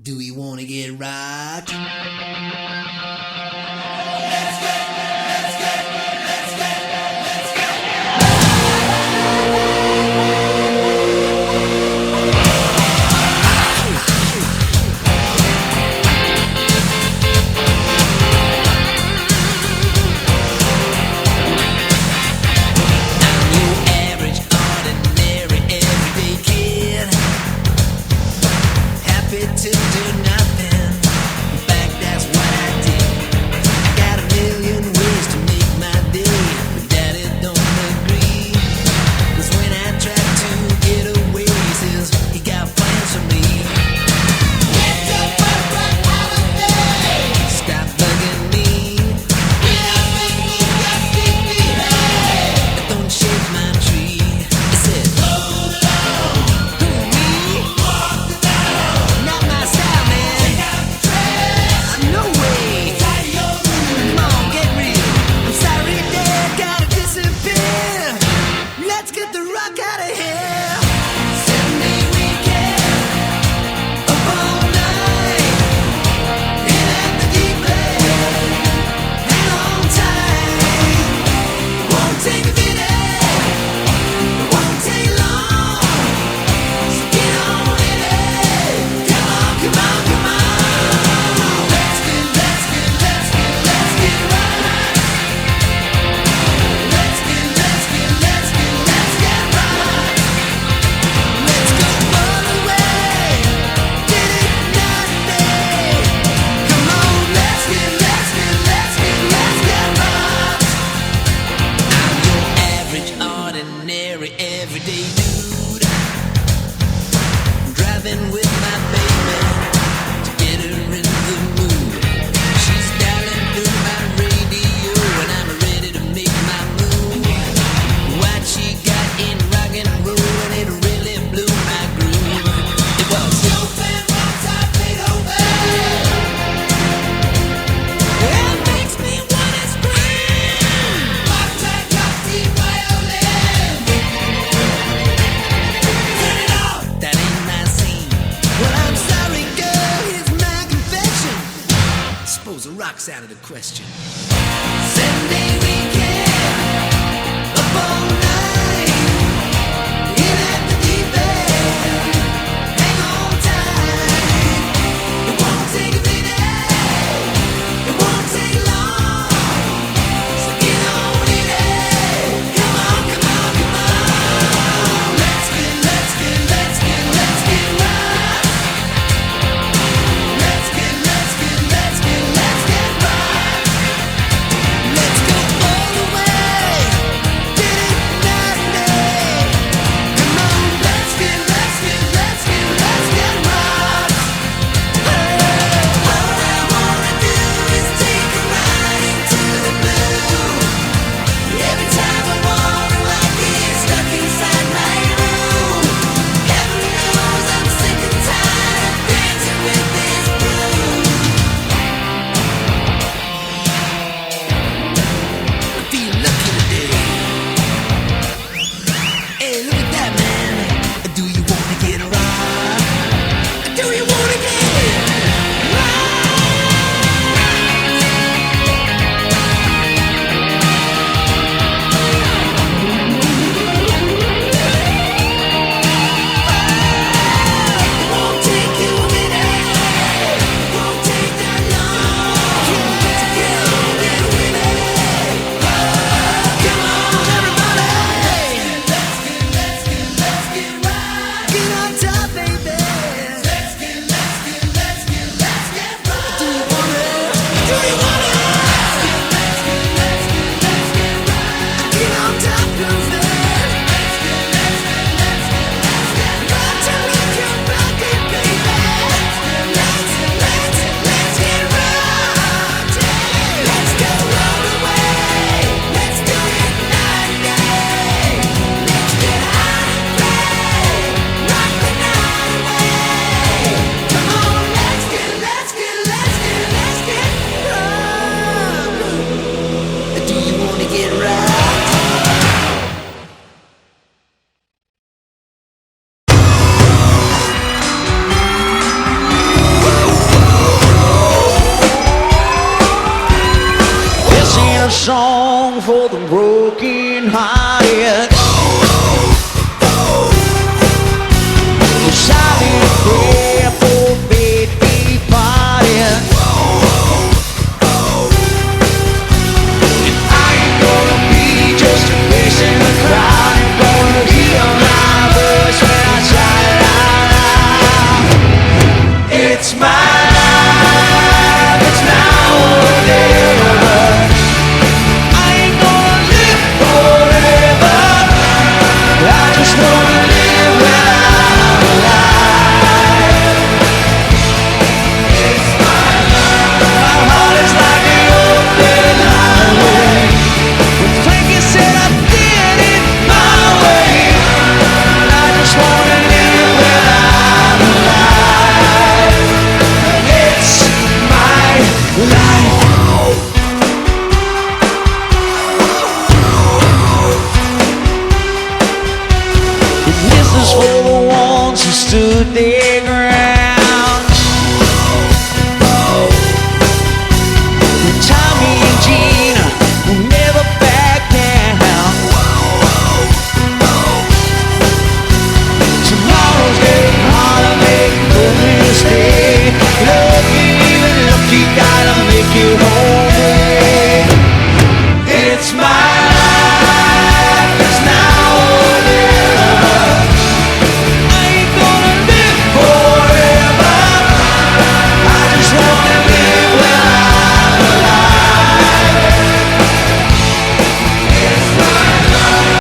Do we wanna get rocked? To do nothing. In fact, that's what I did. I got a million ways to make my day, but Daddy don't agree. 'Cause when I try to get away, he says he got plans for me. Get your butt right out of there. Stop bugging me. When I make you just keep me there. Don't shake my tree. He said, hold on. Who, me? Walk the down. Not my style, man. Take out the trash. No way. Tie your room. Come on, get real. I'm sorry, Dad, gotta disappear. Let's get the rock out of here. Sunday weekend, up all night, in at the deep end. Hang on tight. Won't take a minute. Won't take long. So get on in it. Come on, come on, come on. Let's get right. Let's get right. Let's go all the way. Did it nothing. Come on, let's get right. I'm your average, ordinary, everyday dude. Driving with my baby to get her in the mood. She's dialing through my radio and I'm ready to make my move. What she got in rock and roll and it really blew my groove. It was Chopin, Mozart, Beethoven. It makes me wanna scream. Mozart, Gotti, violin. Turn it off. That ain't my scene. Well, I'm sorry, girl. Here's my confession. Suppose the rock's out of the question. Sunday weekend, up all night, in at the deep end. Hang on tight. It won't take a minute. It won't take long. So get on in it. Come on, come on, come on. Let's get right. Let's get right. Let's go all the way. Did it for the broken hearted. Silent prayer for baby party. I ain't gonna be just a face in the crowd. I'm gonna hear my voice when I shout it out loud. It's my life, it's now or never. I ain't gonna live forever. I just wanna live when I'm alive. It's my life. My heart is like an open highway. When Frankie said I did it my way, and I just wanna live when I'm alive. It's my life. This is for the ones who stood their ground. Tommy and Gina will never back down. Tomorrow's getting harder, make no mistake. Love ain't even lucky, gotta make it home.